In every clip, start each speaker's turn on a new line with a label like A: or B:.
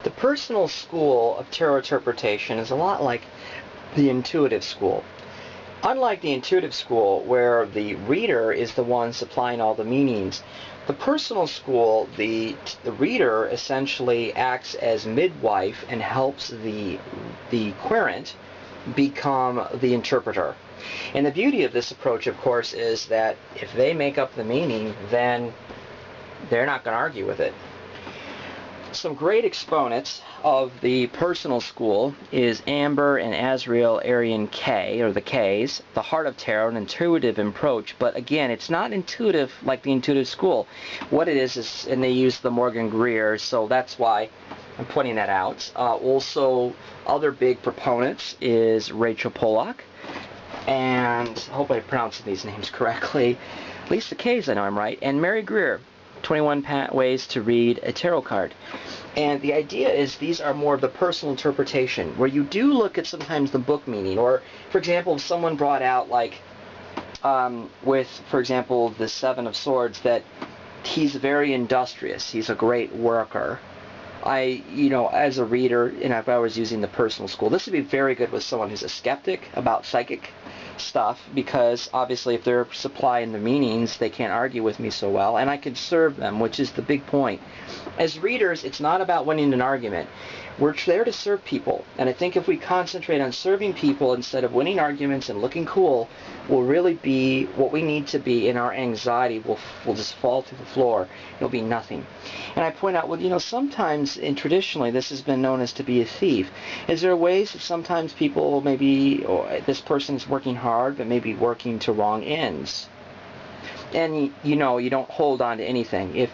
A: The personal school of tarot interpretation is a lot like the intuitive school. Unlike the intuitive school, where the reader is the one supplying all the meanings, the personal school, the reader essentially acts as midwife and helps the querent become the interpreter. And the beauty of this approach, of course, is that if they make up the meaning, then they're not going to argue with it. Some great exponents of the personal school is Amber and Azrael Arian K, or the Ks, the Heart of Tarot, an intuitive approach. But again, it's not intuitive like the intuitive school. What it is, and they use the Morgan Greer, so that's why I'm pointing that out. Also, other big proponents is Rachael Pollack, and I hope I pronounced these names correctly. At least the Ks, I know I'm right. And Mary Greer, 21 ways to read a tarot card. And the idea is these are more of the personal interpretation, where you do look at sometimes the book meaning. Or, for example, if someone brought out, like, with, for example, the Seven of Swords, that he's very industrious, he's a great worker. As a reader, and if I was using the personal school, this would be very good with someone who's a skeptic about psychic stuff, because obviously if they're supplying the meanings, they can't argue with me so well, and I can serve them, which is the big point. As readers, it's not about winning an argument. We're there to serve people, and I think if we concentrate on serving people instead of winning arguments and looking cool, we'll really be what we need to be, and our anxiety will just fall to the floor. It'll be nothing. And I point out, well, sometimes, and traditionally, this has been known as to be a thief. Is there ways that sometimes people maybe, or this person is working hard, but maybe working to wrong ends? And, you don't hold on to anything. If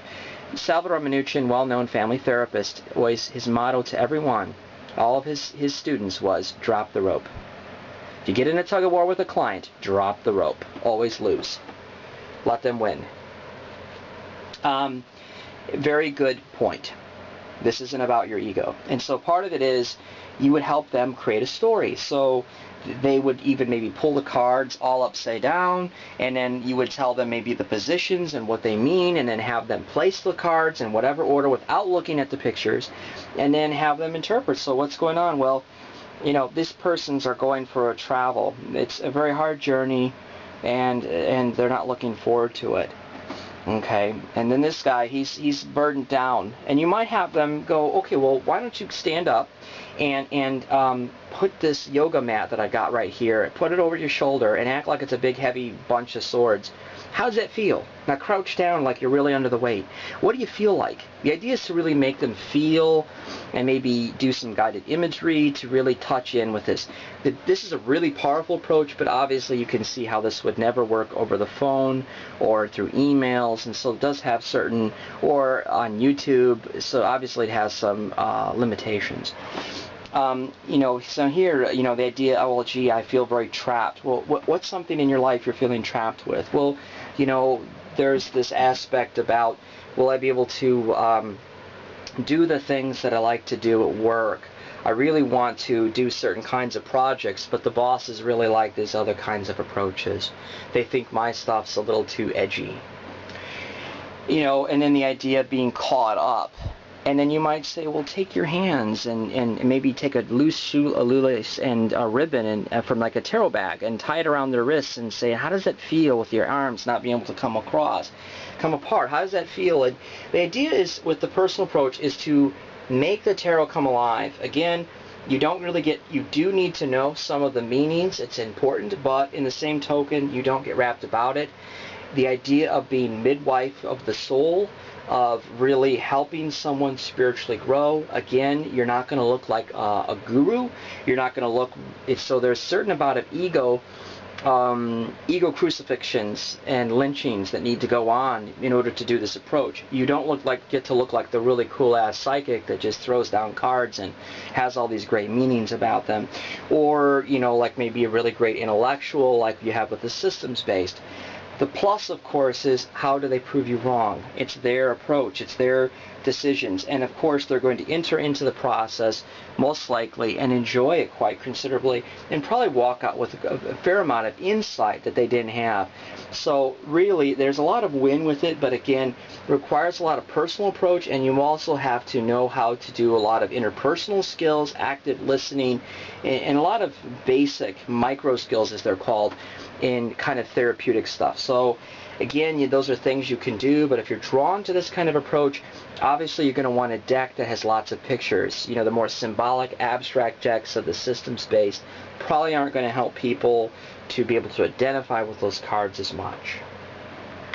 A: Salvador Minuchin, well-known family therapist, always his motto to everyone, all of his students, was drop the rope. If you get in a tug-of-war with a client, drop the rope. Always lose. Let them win. Very good point. This isn't about your ego. And so part of it is you would help them create a story. So they would even maybe pull the cards all upside down, and then you would tell them maybe the positions and what they mean, and then have them place the cards in whatever order without looking at the pictures, and then have them interpret. So what's going on? Well, these persons are going for a travel. It's a very hard journey, and they're not looking forward to it. Okay, and then this guy, he's burdened down, and you might have them go, okay, well, why don't you stand up and put this yoga mat that I got right here, put it over your shoulder, and act like it's a big heavy bunch of swords. How does that feel? Now crouch down like you're really under the weight. What do you feel like? The idea is to really make them feel, and maybe do some guided imagery to really touch in with this. This is a really powerful approach, but obviously you can see how this would never work over the phone or through emails, and so it does have certain, or on YouTube, so obviously it has some limitations. So here, the idea, oh, well, gee, I feel very trapped. Well, what's something in your life you're feeling trapped with? Well, there's this aspect about, will I be able to do the things that I like to do at work? I really want to do certain kinds of projects, but the bosses really like these other kinds of approaches. They think my stuff's a little too edgy. And then the idea of being caught up. And then you might say, well, take your hands and maybe take a loose shoelace and a ribbon and from like a tarot bag and tie it around their wrists and say, how does that feel with your arms not being able to come apart? How does that feel? And the idea is, with the personal approach, is to make the tarot come alive. Again, you do need to know some of the meanings. It's important, but in the same token, you don't get wrapped about it. The idea of being midwife of the soul, of really helping someone spiritually grow. Again, you're not going to look like a guru. You're not going to look. So there's a certain amount of ego crucifixions and lynchings that need to go on in order to do this approach. You don't get to look like the really cool ass psychic that just throws down cards and has all these great meanings about them, or like maybe a really great intellectual like you have with the systems based. The plus, of course, is how do they prove you wrong? It's their approach. It's their decisions. And of course, they're going to enter into the process most likely and enjoy it quite considerably, and probably walk out with a fair amount of insight that they didn't have. So really, there's a lot of win with it, but again, requires a lot of personal approach, and you also have to know how to do a lot of interpersonal skills, active listening, and a lot of basic micro skills, as they're called, in kind of therapeutic stuff. So again, those are things you can do, but if you're drawn to this kind of approach, obviously you're going to want a deck that has lots of pictures. The more symbolic, abstract decks of the systems-based probably aren't going to help people to be able to identify with those cards as much.